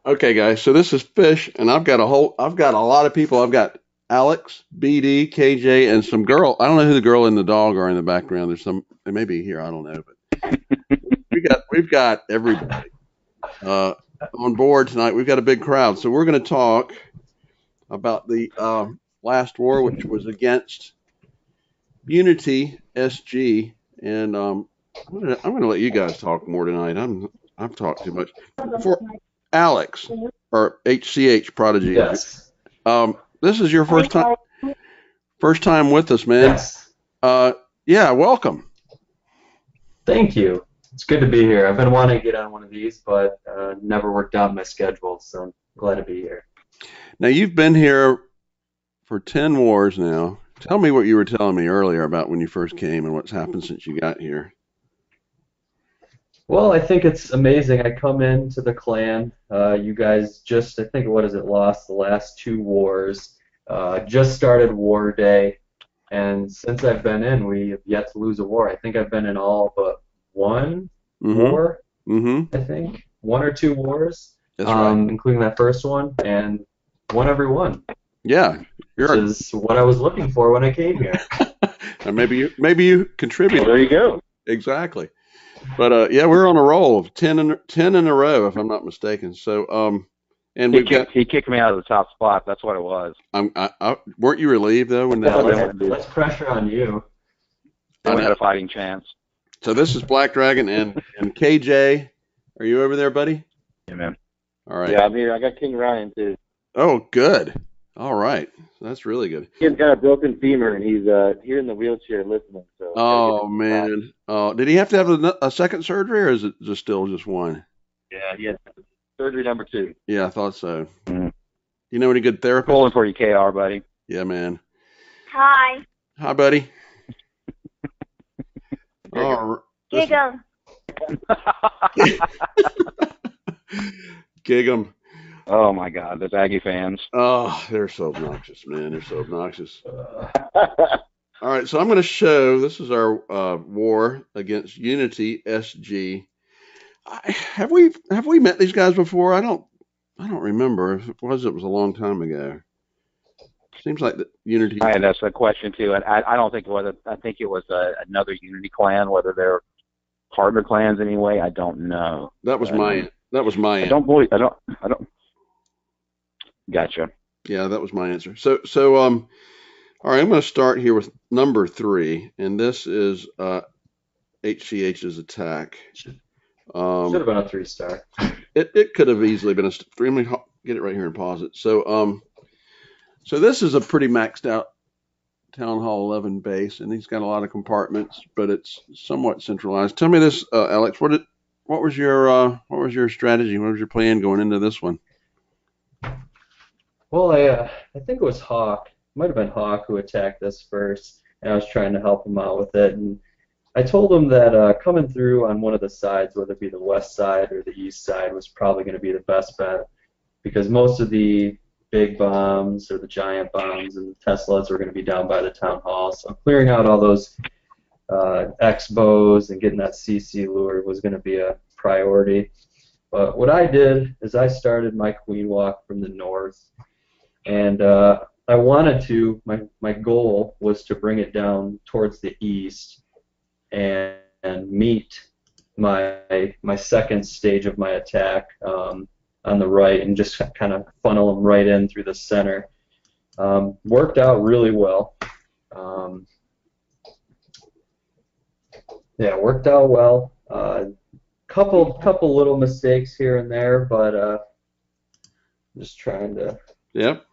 Okay, guys. So this is Fish, and I've got a lot of people. I've got Alex, BD, KJ, and some girl. I don't know who the girl and the dog are in the background. They may be here. I don't know, but we've got everybody uh, on board tonight. We've got a big crowd, so we're going to talk about the last war, which was against UnitySG, and I'm gonna let you guys talk more tonight. I've talked too much. Before Alex or HCH Prodigy, Yes. this is your first time with us, man. Yes. Yeah, welcome. Thank you. It's good to be here. I've been wanting to get on one of these, but never worked out my schedule, so I'm glad to be here. Now you've been here for 10 wars now. Tell me what you were telling me earlier about when you first came and what's happened since you got here. Well, I think it's amazing. I come into the clan. You guys just, I think, what is it, lost the last two wars. Just started War Day, and since I've been in, we have yet to lose a war. I think I've been in all but one war, I think. One or two wars, That's right. including that first one, and won every one. Yeah, which is what I was looking for when I came here. And maybe you contributed. Well, there you go. Exactly. But yeah, we're on a roll of 10 in a row, if I'm not mistaken. So and he kicked me out of the top spot. That's what it was. Weren't you relieved though when that? Let's pressure on you. I had a fighting chance. So this is Black Dragon and KJ. Are you over there, buddy? Yeah, man. All right. Yeah, I'm here. I got King Ryan too. Oh, good. All right. That's really good. He's got a broken femur, and he's here in the wheelchair listening. So. Oh, man. Did he have to have a second surgery, or is it still just one? Yeah, he had surgery number 2. Yeah, I thought so. Mm-hmm. You know any good therapists? Pulling for you, KR, buddy. Yeah, man. Hi. Hi, buddy. Oh, Giggle. Gig'em. Oh, my God, those Aggie fans. Oh, they're so obnoxious, man. They're so obnoxious. All right, so I'm going to show, this is our war against UnitySG. Have we met these guys before? I don't remember. If it was a long time ago. Seems like the Unity. That's a question too, and I don't think it was. I think it was another Unity clan. Whether they're partner clans anyway, I don't know. That was my I don't. Gotcha. Yeah, that was my answer. So all right, I'm going to start here with number 3, and this is HCH's attack. Should have been a 3-star. It could have easily been a 3. Let me get it right here and pause it. So this is a pretty maxed out Town Hall 11 base, and he's got a lot of compartments, but it's somewhat centralized. Tell me this, Alex. What was your strategy? What was your plan going into this one? Well, I think it was Hawk. It might have been Hawk who attacked this first, and I was trying to help him out with it. And I told him that coming through on one of the sides, whether it be the west side or the east side, was probably going to be the best bet, because most of the big bombs or the giant bombs and the Teslas were going to be down by the town hall. So clearing out all those X-bows and getting that CC lure was going to be a priority. But what I did is I started my queen walk from the north, and I wanted to, my goal was to bring it down towards the east and meet my second stage of my attack on the right and just kind of funnel them right in through the center. Worked out really well. Yeah, worked out well. Couple little mistakes here and there, but just trying to. Yep.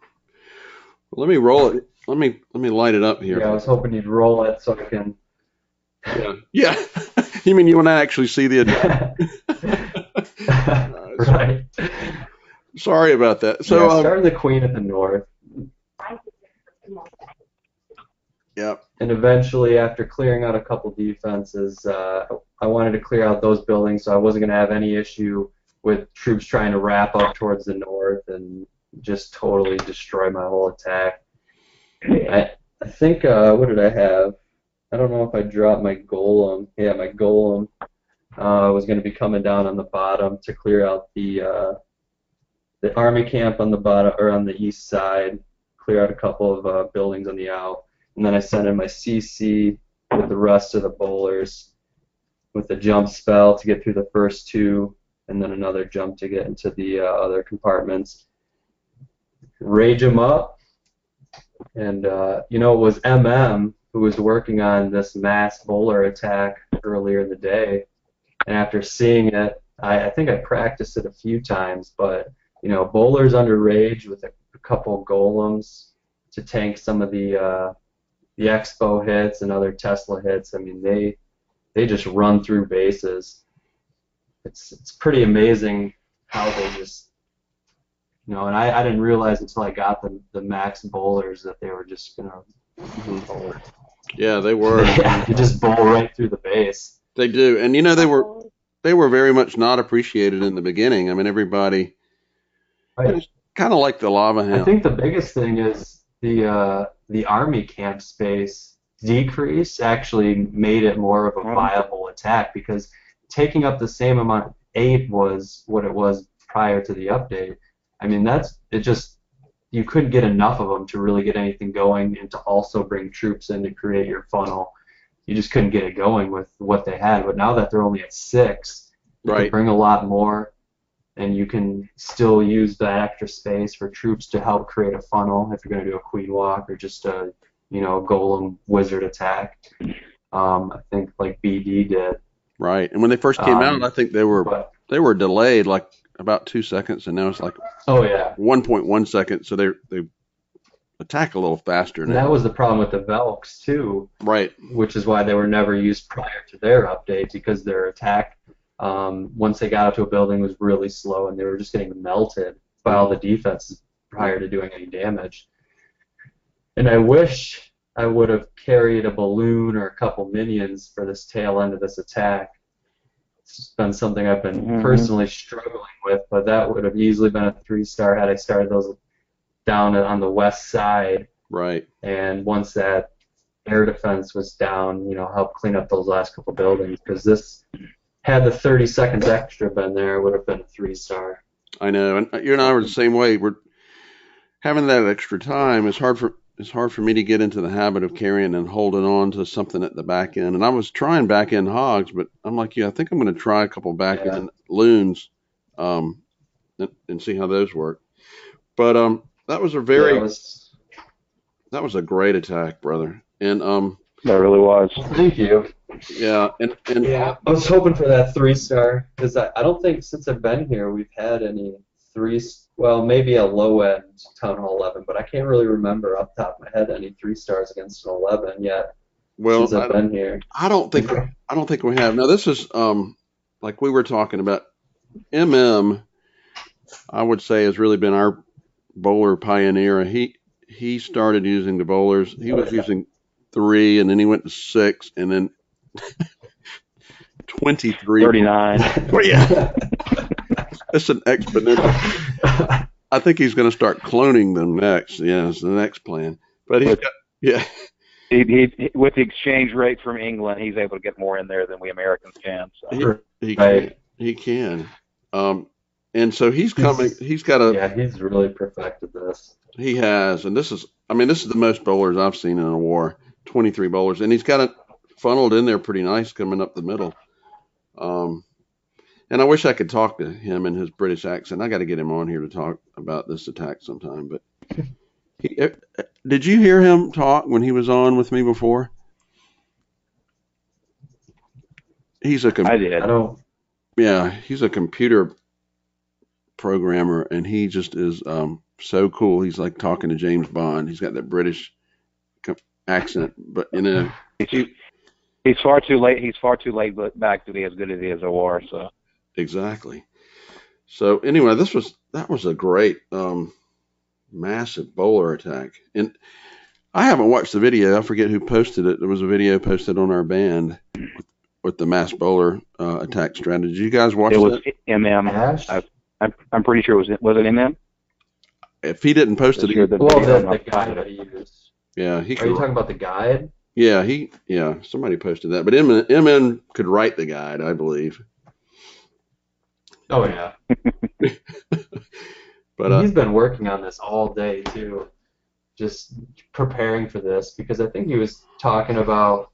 Well, let me roll it. Let me light it up here. Yeah, I was hoping you'd roll it so I can. Yeah. You mean you want to actually see the attack? Right. Sorry about that. So yeah, starting the queen at the north. Yep. And eventually, after clearing out a couple defenses, I wanted to clear out those buildings, so I wasn't going to have any issue with troops trying to wrap up towards the north and just totally destroy my whole attack. I think, what did I have? I don't know if I dropped my golem. Yeah, my golem was going to be coming down on the bottom to clear out the the Army camp on the bottom or on the east side, clear out a couple of buildings on the out, and then I sent in my CC with the rest of the bowlers with a jump spell to get through the first two, and then another jump to get into the other compartments. Rage them up, and it was who was working on this mass bowler attack earlier in the day, and after seeing it, I think I practiced it a few times, but bowlers under rage with a couple golems to tank some of the Expo hits and other Tesla hits. I mean, they just run through bases. It's pretty amazing how they just and I didn't realize until I got the max bowlers that they were just bowl. Yeah, they were. Yeah, they just bowl right through the base. They do, and they were very much not appreciated in the beginning. I mean, everybody kind of like the lava hound. I think the biggest thing is the Army camp space decrease actually made it more of a viable attack, because taking up the same amount, 8 was what it was prior to the update. I mean, you couldn't get enough of them to really get anything going and to also bring troops in to create your funnel. You just couldn't get it going with what they had. But now that they're only at 6, you can bring a lot more, and you can still use that extra space for troops to help create a funnel if you're going to do a queen walk or just a golem wizard attack. I think like BD did. Right, and when they first came out, I think they were delayed like about 2 seconds, and now it's like 1.1 seconds, so they attack a little faster now. And that was the problem with the Velks too. Right. Which is why they were never used prior to their update, because their attack, once they got out to a building, was really slow, and they were just getting melted by all the defenses prior to doing any damage. And I wish I would have carried a balloon or a couple minions for this tail end of this attack. It's been something I've been personally struggling with, but that would have easily been a 3-star had I started those down on the west side. Right. And once that air defense was down, help clean up those last couple buildings, because this, had the 30 seconds extra been there, it would have been a 3-star. I know, and you and I were the same way. We're having that extra time. It's hard for me to get into the habit of carrying and holding on to something at the back end. And I was trying back end hogs, but I'm like, I think I'm going to try a couple back end loons, and see how those work. But that was that was a great attack, brother. And that really was. Thank you. Yeah, and I was hoping for that 3-star, because I don't think since I've been here we've had any 3. Well, maybe a low end Town Hall 11, but I can't really remember off the top of my head any 3-stars against an 11 yet. Well, since I've been here. I don't think we have. Now this is like we were talking about. I would say has really been our bowler pioneer. He started using the bowlers. He was using 3, and then he went to 6, and then 23. 39. Well, yeah. It's an exponential. I think he's going to start cloning them next. Yeah, it's the next plan. But he with the exchange rate from England, he's able to get more in there than we Americans can. So. He can. And so he's coming. He's got a. Yeah, he's really perfected this. He has, and this is the most bowlers I've seen in a war. 23 bowlers, and he's got it funneled in there pretty nice coming up the middle. And I wish I could talk to him in his British accent. I got to get him on here to talk about this attack sometime. But did you hear him talk when he was on with me before? I did. I don't. Yeah, he's a computer programmer, and he just is so cool. He's like talking to James Bond. He's got that British accent, but he's far too late. He's far too late back to be as good as he is at war. So exactly. So anyway, that was a great massive bowler attack, and I haven't watched the video. I forget who posted it. There was a video posted on our band with the mass bowler attack strategy. You guys watch it? It was MM. I'm pretty sure was it MM? If he didn't post it, the guide that he used. Yeah, Are you talking about the guide? Yeah, somebody posted that. But MN could write the guide, I believe. Oh yeah. But He's been working on this all day too, just preparing for this, because I think he was talking about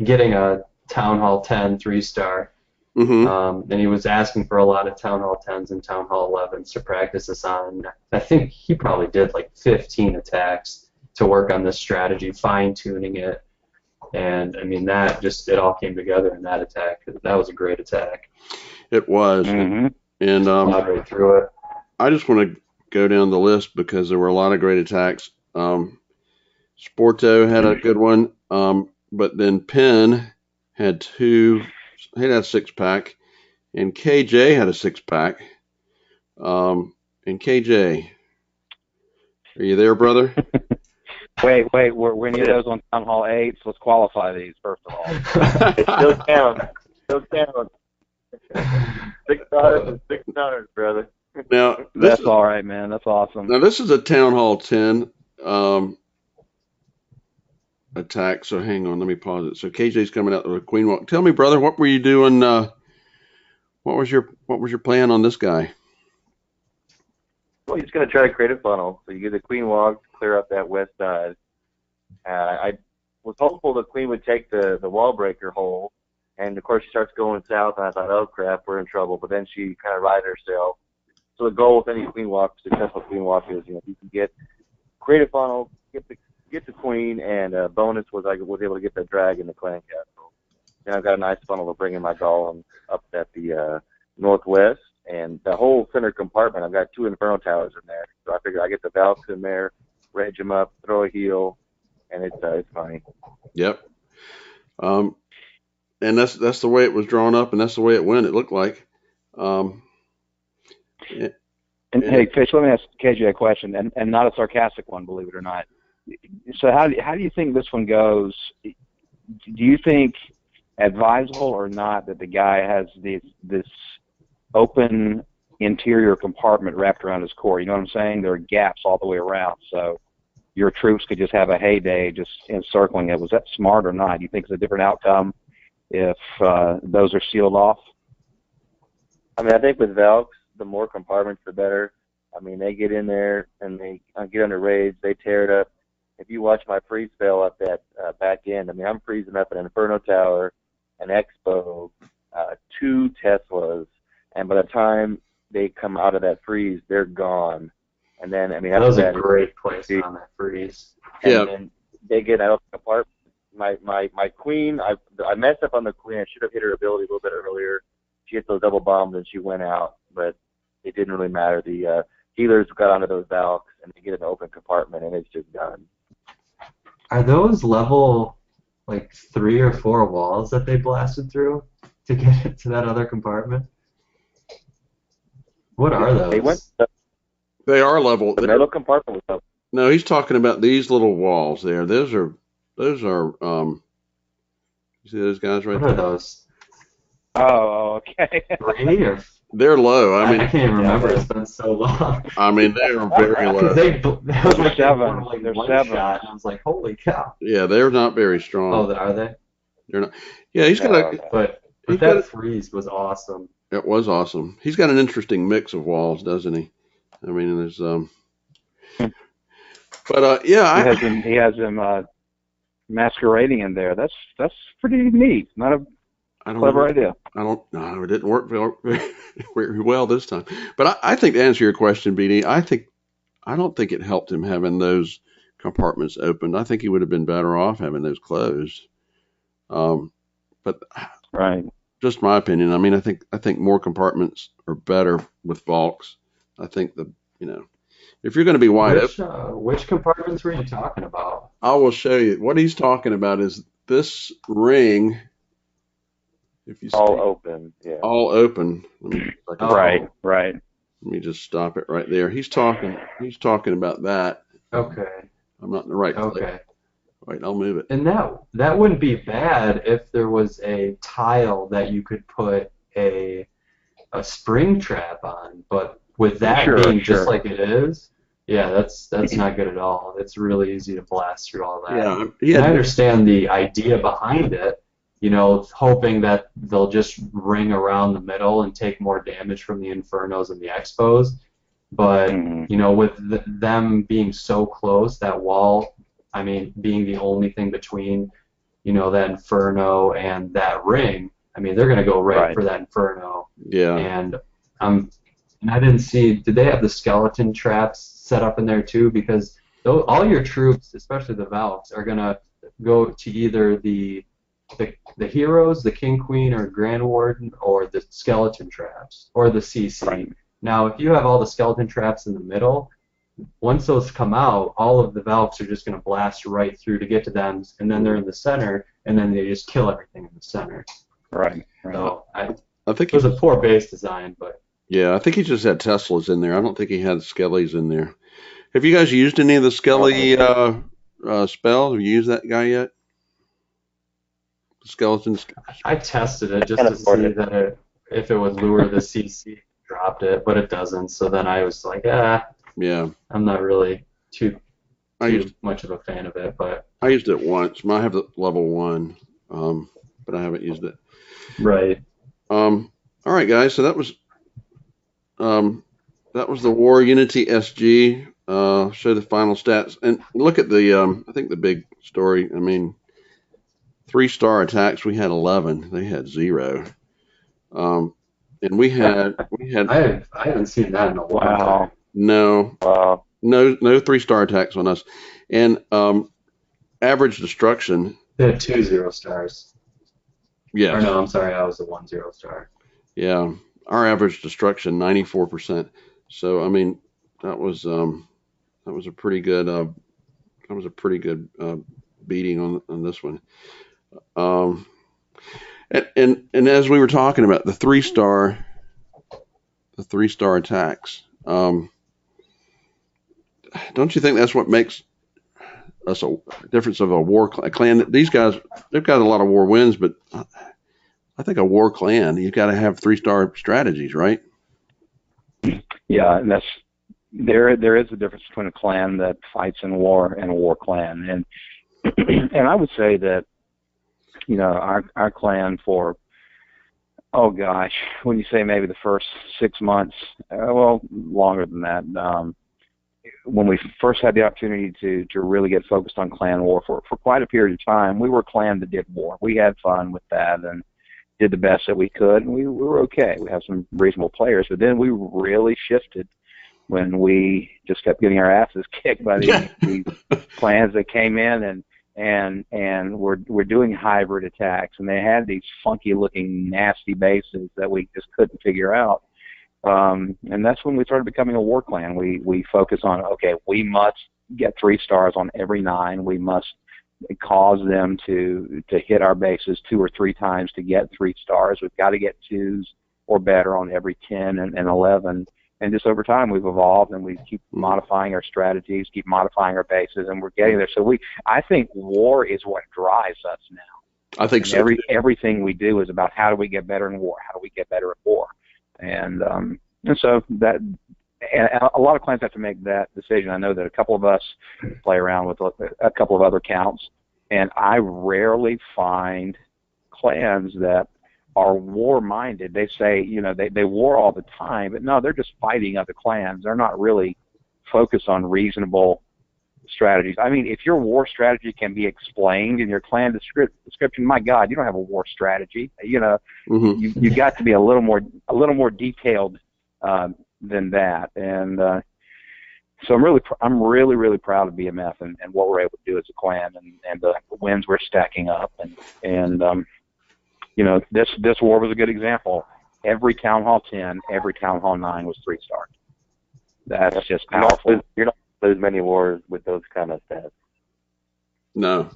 getting a Town Hall 10 3-star. mm-hmm. And he was asking for a lot of Town Hall 10s and Town Hall 11s to practice this on. I think he probably did like 15 attacks to work on this strategy, fine-tuning it. And, I mean, that just, it all came together in that attack. That was a great attack. It was. Mm-hmm. And Plowed right through it. I just want to go down the list because there were a lot of great attacks. Sporto had a good one, but then Penn had two. He had a 6-pack, and KJ had a 6-pack. And KJ, are you there, brother? Wait, were any of those on Town Hall 8s? Let's qualify these, first of all. Still count. Still count. 6 stars and 6 stars, brother. Now That's all right, man. That's awesome. Now this is a Town Hall 10 attack. So hang on, let me pause it. So KJ's coming out with a queen walk. Tell me, brother, what were you doing? What was your plan on this guy? Well, he's going to try to create a funnel. So you get the queen walk to clear up that west side. I was hopeful the queen would take the wall breaker hole. And, of course, she starts going south, and I thought, oh, crap, we're in trouble. But then she kind of righted herself. So the goal with any queen walk, successful queen walk, is, you can create a funnel, get the queen, and bonus was I was able to get the drag in the clan castle. And I've got a nice funnel to bring in my golem up at the northwest. And the whole center compartment, I've got 2 Inferno Towers in there. So I figured I get the Valks in there, rage them up, throw a heal, and it's funny. Yep. And that's the way it was drawn up, and that's the way it went. It looked like. And hey, Fish, let me ask KJ a question, and not a sarcastic one, believe it or not. So how do you think this one goes? Do you think advisable or not that the guy has this open interior compartment wrapped around his core? You know what I'm saying? There are gaps all the way around, so your troops could just have a heyday just encircling it. Was that smart or not? Do you think it's a different outcome if those are sealed off? I mean, I think with Valks, the more compartments, the better. I mean, they get in there and they get under rage. They tear it up. If you watch my freeze spell up that back end, I mean, I'm freezing up an Inferno Tower, an Expo, 2 Teslas, and by the time they come out of that freeze, they're gone. And then, I mean, That was a that great place on that freeze. and then they get out apart. My queen, I messed up on the queen. I should have hit her ability a little bit earlier. She hit those double bombs and she went out, but it didn't really matter. The healers got onto those Valks and they get an open compartment and it's just done. Are those level like 3 or 4 walls that they blasted through to get into that other compartment? What are those? They are level. The middle compartment was up. No, he's talking about these little walls there. Those are you see those guys right What are there? those? Oh, okay. 3 or They're low. I mean, I can't even remember. It's been so long. I mean, they are very low. That was like Seven. Like They're one 7. shot, and I was like, holy cow. Yeah, they're not very strong. Oh, are they? They're not. Yeah, he's got a. But He's got that freeze was awesome. It was awesome. He's got an interesting mix of walls, doesn't he? I mean, there's But yeah, He has him masquerading in there. That's pretty neat. Not a I don't clever know. idea. No, it didn't work very well this time. But I think to answer your question, BD, I don't think it helped him having those compartments opened. I think he would have been better off having those closed. But Right. just my opinion. I mean, I think more compartments are better with Valks. I think if you're going to be wide open, Which compartments were you talking about? I will show you. What he's talking about is this ring. If you All see, open, yeah. all open. Let me, Right. Let me just stop it right there. He's talking about that. Okay. I'm not in the right place. Okay. Wait, I'll move it. And that wouldn't be bad if there was a tile that you could put a spring trap on, but with that being just like it is, yeah, that's not good at all. It's really easy to blast through all that. Yeah, I understand the idea behind it, hoping that they'll just ring around the middle and take more damage from the Infernos and the Expos. But with them being so close, that wall, I mean, being the only thing between, that Inferno and that ring, I mean, they're going to go right for that Inferno. Yeah. And I didn't see, did they have the skeleton traps set up in there too? Because all your troops, especially the Valks, are going to go to either the heroes, the King, Queen, or Grand Warden, or the skeleton traps, or the CC. Right. Now, if you have all the skeleton traps in the middle, once those come out, all of the Valks are just going to blast right through to get to them, and then they're in the center, and then they just kill everything in the center. Right. So I think it was a poor base design, but yeah, I think he just had Teslas in there. I don't think he had Skellies in there. Have you guys used any of the Skelly spells? Have you used that guy yet? The skeletons. I tested it just to see that if it would lure the CC, dropped it, but it doesn't. So then I was like, yeah, I'm not really too much of a fan of it. But I used it once. I have the level 1, but I haven't used it. Right. All right, guys. So that was the War UnitySG. Show the final stats and look at the. I think the big story. I mean, 3-star attacks. We had 11. They had 0. And we had. I haven't seen that in a while. No. Wow. No 3-star attacks on us, and average destruction. They had 2 0-stars. Yes. Or no, I'm sorry, I was a 1 0-star. Yeah, our average destruction 94%. So I mean, that was a pretty good beating on this one. And as we were talking about the 3-star attacks, don't you think that's what makes us a difference of a war clan? These guys, they've got a lot of war wins, but I think a war clan, you've got to have 3-star strategies, right? Yeah, and there is a difference between a clan that fights in war and a war clan, and and I would say that our clan for when you say maybe the first 6 months, well, longer than that. When we first had the opportunity to really get focused on clan war for quite a period of time, we were a clan that did war. We had fun with that and did the best that we could, and we were okay. We have some reasonable players, but then we really shifted when we just kept getting our asses kicked by these clans that came in and we're doing hybrid attacks, and they had these funky-looking, nasty bases that we just couldn't figure out. And that's when we started becoming a war clan. We focus on, okay, we must get 3 stars on every 9. We must cause them to hit our bases 2 or 3 times to get 3 stars. We've got to get 2s or better on every 10 and 11. And just over time, we've evolved, and we keep modifying our strategies, keep modifying our bases, and we're getting there. So I think war is what drives us now. I think so. Everything we do is about how do we get better in war? How do we get better at war? And so that, and a lot of clans have to make that decision. I know that a couple of us play around with a couple of other counts, and I rarely find clans that are war-minded. They say, they war all the time, but no, they're just fighting other clans. They're not really focused on reasonable strategies. I mean, if your war strategy can be explained in your clan description, my God, you don't have a war strategy. Mm-hmm. You got to be a little more detailed than that. And so I'm really proud of BMF and what we're able to do as a clan and the wins we're stacking up. And this war was a good example. Every Town Hall 10, every Town Hall 9 was 3-star. That's just powerful. You're not lose many wars with those kind of stats. No,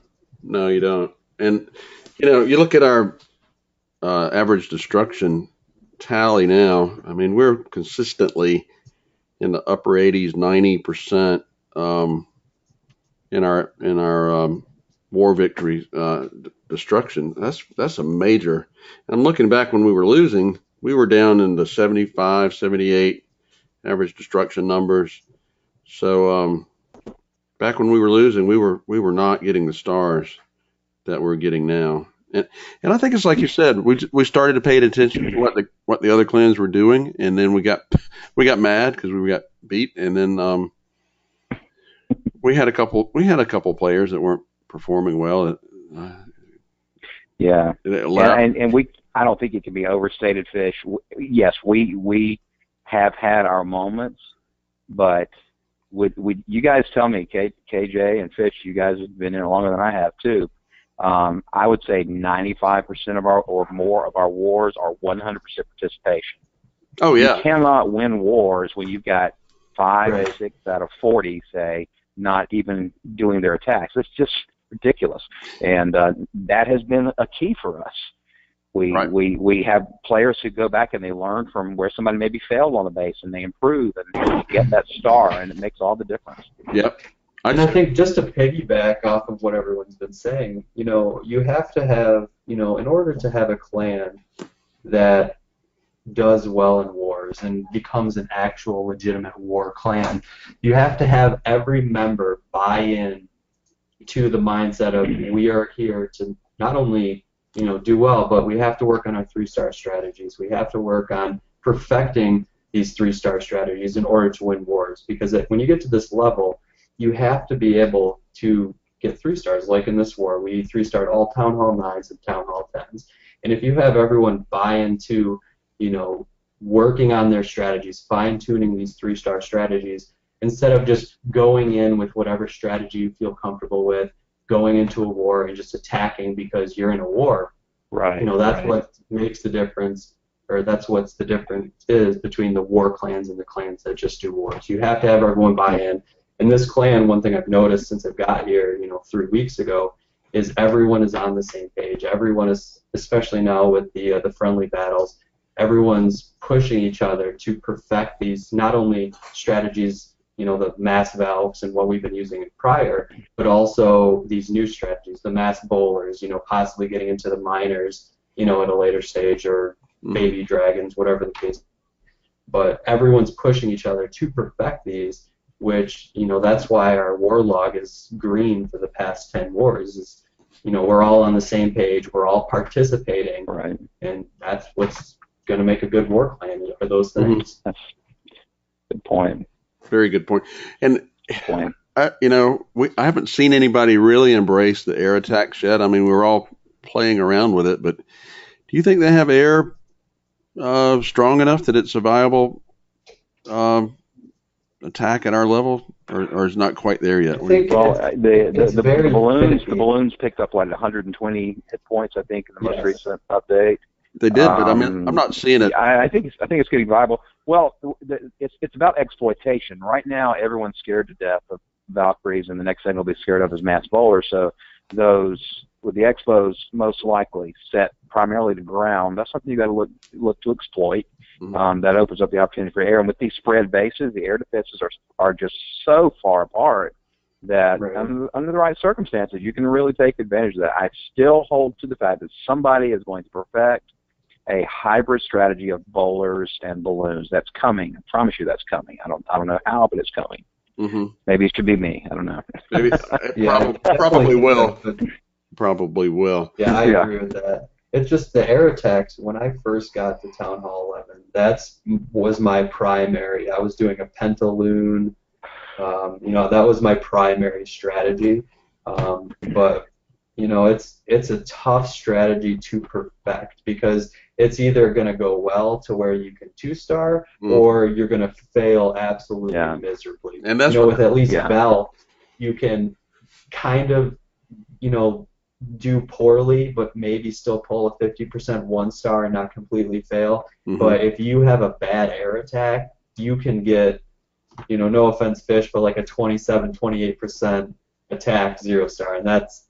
you don't. And you look at our average destruction tally now. I mean, we're consistently in the upper 80s, 90% in our war victory destruction. That's a major. I'm looking back when we were losing, we were down in the 75, 78 average destruction numbers. So back when we were losing, we were not getting the stars that we're getting now. And I think it's like you said, we started to pay attention to what the other clans were doing, and then we got mad because we got beat, and then we had a couple players that weren't performing well. Yeah, and I don't think it can be overstated, Fish. Yes, we have had our moments, but you guys tell me, KJ and Fish, you guys have been in longer than I have too. I would say 95% of our or more of our wars are 100% participation. Oh yeah, you cannot win wars when you've got 5 or 6 out of 40, say, not even doing their attacks. It's just ridiculous, and that has been a key for us. We have players who go back and they learn from where somebody maybe failed on the base, and they improve and get that star, and it makes all the difference. Yep. And I think just to piggyback off of what everyone's been saying, you have to have, in order to have a clan that does well in wars and becomes an actual legitimate war clan, you have to have every member buy in to the mindset of we are here to not only do well, but we have to work on our 3-star strategies. We have to work on perfecting these 3-star strategies in order to win wars, because when you get to this level, you have to be able to get 3 stars. Like in this war, we 3-starred all Town Hall 9s and Town Hall 10s. And if you have everyone buy into working on their strategies, fine-tuning these 3-star strategies, instead of just going in with whatever strategy you feel comfortable with, going into a war and just attacking because you're in a war. Right. That's what makes the difference, or that's what's the difference is between the war clans and the clans that just do wars. You have to have everyone buy in. In this clan, one thing I've noticed since I've got here, 3 weeks ago, is everyone is on the same page. Everyone is, especially now with the friendly battles, everyone's pushing each other to perfect these not only strategies, the mass valves and what we've been using prior, but also these new strategies, the mass bowlers, possibly getting into the miners, at a later stage, or baby dragons, whatever the case. But everyone's pushing each other to perfect these, which, that's why our war log is green for the past 10 wars. Is, we're all on the same page, we're all participating, right? And that's what's going to make a good war clan, for those things. That's a good point. Very good point. And I haven't seen anybody really embrace the air attacks yet. I mean, we're all playing around with it, but do you think they have air strong enough that it's a viable attack at our level, or is not quite there yet? The balloons picked up 120 hit points, I think, in the most recent update. They did, but I mean, I'm not seeing it. I think it's getting viable. Well, it's about exploitation. Right now, everyone's scared to death of Valkyries, and the next thing they'll be scared of is mass bowlers. So those with the expos most likely set primarily to ground. That's something you got to look to exploit. That opens up the opportunity for air. And with these spread bases, the air defenses are just so far apart that under the right circumstances, you can really take advantage of that. I still hold to the fact that somebody is going to perfect a hybrid strategy of bowlers and balloons. That's coming. I promise you that's coming. I don't know how, but it's coming. Maybe it should be me. I don't know. Maybe probably will. Probably will. Yeah, I agree with that. It's just the air attacks. When I first got to Town Hall 11, that was my primary. I was doing a pentaloon. That was my primary strategy. But it's a tough strategy to perfect, because it's either going to go well to where you can 2-star, or you're going to fail absolutely miserably. And that's with at least Bell, you can kind of do poorly, but maybe still pull a 50% 1-star and not completely fail. But if you have a bad air attack, you can get, no offense, Fish, but like a 27-28% attack 0-star, and that's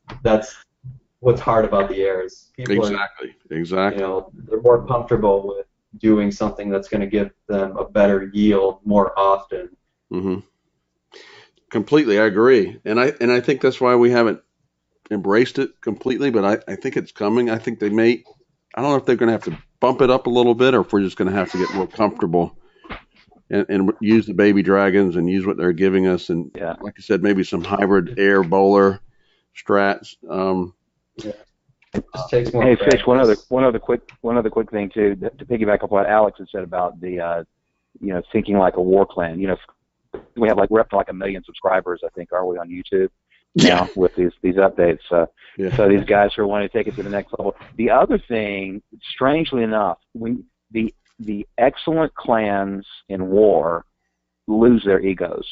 what's hard about the airs. People exactly. They're more comfortable with doing something that's going to give them a better yield more often. Completely, I agree, and I think that's why we haven't embraced it completely, but I think it's coming. I think they may. I don't know if they're going to have to bump it up a little bit, or if we're just going to have to get more comfortable and use the baby dragons and use what they're giving us. And like I said, maybe some hybrid air bowler strats. It just takes more Hey, practice. Fish. One other quick thing too, to piggyback up what Alex had said about the, thinking like a war clan. We're up to like 1 million subscribers, I think, are we on YouTube now with these updates? Yeah. So these guys who are wanting to take it to the next level. The other thing, strangely enough, when the excellent clans in war lose their egos.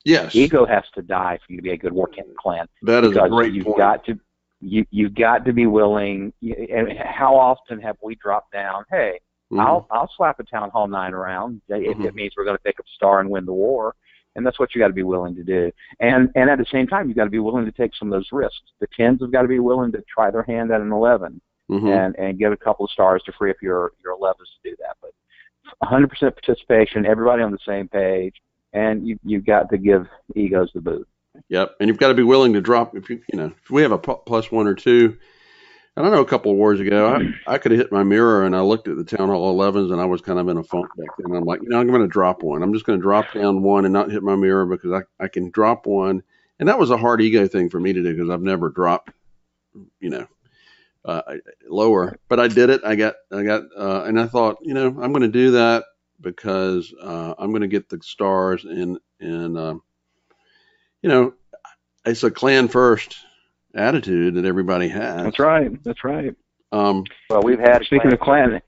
Yes. Ego has to die for you to be a good war clan. That is a because great you've point. got to you've got to be willing. And how often have we dropped down? Hey, I'll slap a Town Hall 9 around if it means we're going to pick up a star and win the war, and that's what you got to be willing to do. And at the same time, you got to be willing to take some of those risks. The 10s have got to be willing to try their hand at an 11 and get a couple of stars to free up your 11s to do that. But 100% participation, everybody on the same page, and you've got to give egos the boot. Yep, and you've got to be willing to drop if if we have a +1 or 2. And I know a couple of wars ago, I could have hit my mirror and I looked at the Town Hall 11s and I was kind of in a funk back then. And I'm like, I'm going to drop one. I'm just going to drop down one and not hit my mirror because I can drop one. And that was a hard ego thing for me to do because I've never dropped, lower. But I did it. I got, and I thought, I'm going to do that because I'm going to get the stars and it's a clan first attitude that everybody has. That's right. Well, we've had speaking of clan.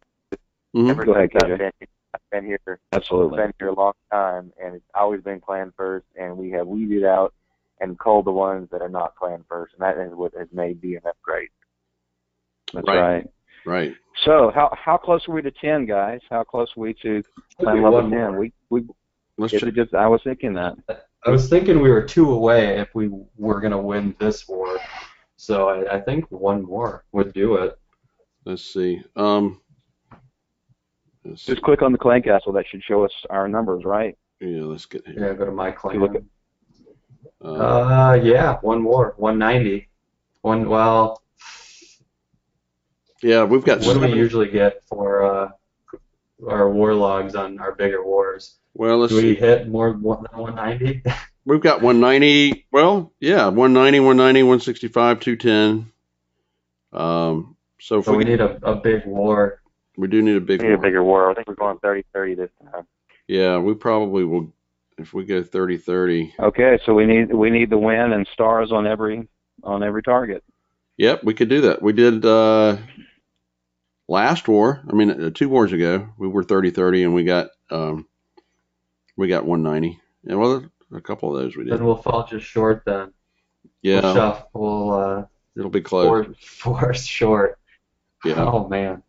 Go ahead, KJ. I've been here. Absolutely. Been here a long time, and it's always been clan first. And we have weeded out and culled the ones that are not clan first, and that is what has made DNF great. That's right. Right. So how close are we to 10, guys? How close are we to clan level 10? I was thinking that. I was thinking we were 2 away if we were going to win this war. So I think 1 more would do it. Let's see. Just click on the clan castle. That should show us our numbers, right? Yeah, let's get here. Yeah, go to my clan. Look at, yeah, 1 more. 190. Yeah, we've got. What do we usually get for our war logs on our bigger wars? Well, let's do we see. hit more than 190? We've got 190. Well, yeah, 190, 165, 210. So we need a big war. We do need a big. We need a bigger war. I think we're going 30-30 this time. Yeah, we probably will if we go 30-30. Okay, so we need the win and stars on every target. Yep, we could do that. We did last war. I mean, 2 wars ago, we were 30-30, and we got 190. Yeah, well, a couple of those we did. Then we'll fall just short then. Yeah, it'll be close. 4 short. Yeah. Oh man.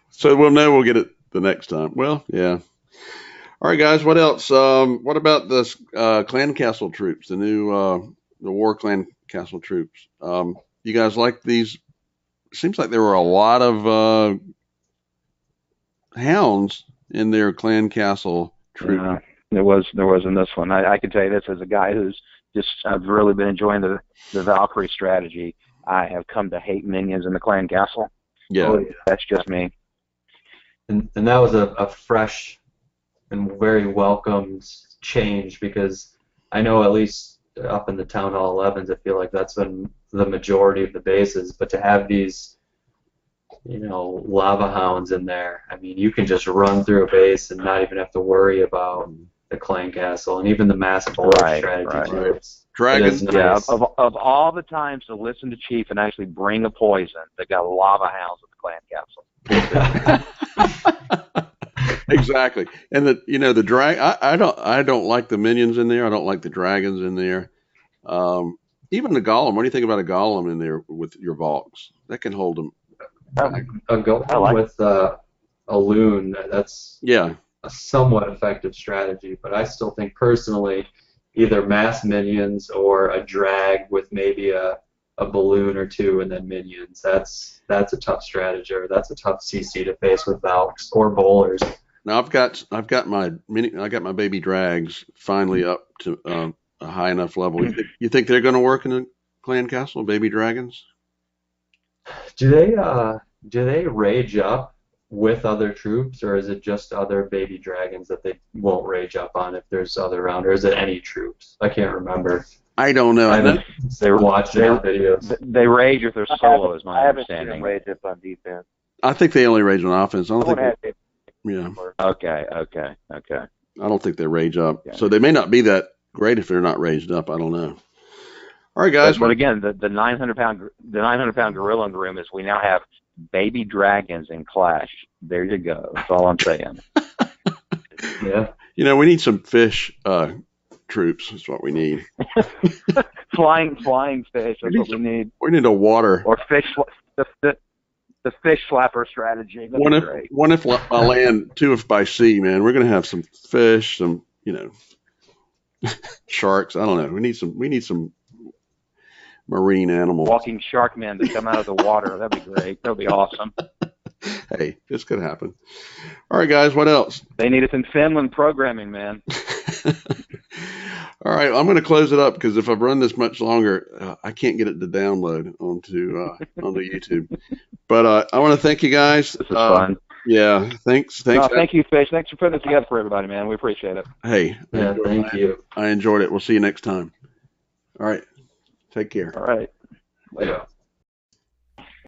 So we'll know we'll get it the next time. Well, yeah. All right, guys. What else? What about this clan castle troops? The new the war clan castle troops. You guys like these? Seems like there were a lot of hounds in their clan castle troop. Yeah, there was in this one. I can tell you this as a guy who's I've really been enjoying the Valkyrie strategy. I have come to hate minions in the clan castle. Yeah. Oh, yeah. That's just me. And that was a fresh and very welcomed change because I know at least up in the Town Hall 11s, I feel like that's been the majority of the bases. But to have these, lava hounds in there, I mean, you can just run through a base and not even have to worry about the clan castle and even the mass bowler strategy. Right. Dragons. Nice. Yeah, of all the times to listen to Chief and actually bring a poison, they got lava hounds at the clan castle. Exactly, and the drag. I don't like the minions in there. I don't like the dragons in there. Even the golem. What do you think about a golem in there with your Valks? That can hold them. A golem with a loon. That's a somewhat effective strategy, but I still think personally, either mass minions or a drag with maybe a balloon or 2 and then minions. That's a tough strategy, or that's a tough CC to face with Valks or bowlers. Now I've got my baby drags finally up to a high enough level. You think they're going to work in the clan castle, baby dragons? Do they rage up with other troops, or is it just other baby dragons that they won't rage up on if there's other around, or is it any troops? I can't remember. I don't know. I I know haven't watched their videos. They rage if they're solo, is my I haven't seen understanding. him rage up on defense. I think they only rage on offense. I don't Someone think. had Yeah, Okay. I don't think they rage up. Yeah. So they may not be that great if they're not raged up. I don't know. All right, guys. But again, the 900-pound gorilla in the room is we now have baby dragons in Clash. There you go. That's all I'm saying. Yeah. You know, we need some fish troops. That's what we need. flying fish. That's what we need. We need a water. Or fish. The fish slapper strategy. That'd One be if great. one if by land, two if by sea. Man, we're gonna have some fish, some sharks. I don't know. We need some marine animals. Walking shark men to come out of the water. That'd be great. That'd be awesome. Hey, this could happen. All right, guys. What else? They need us in Finland programming, man. All right, I'm going to close it up because if I run this much longer, I can't get it to download onto YouTube. But I want to thank you guys. This is fun. Yeah, thanks. No, thank you, Fish. Thanks for putting this together for everybody, man. We appreciate it. Hey, Yeah, thank you. I enjoyed it. We'll see you next time. All right, take care. All right. Yeah.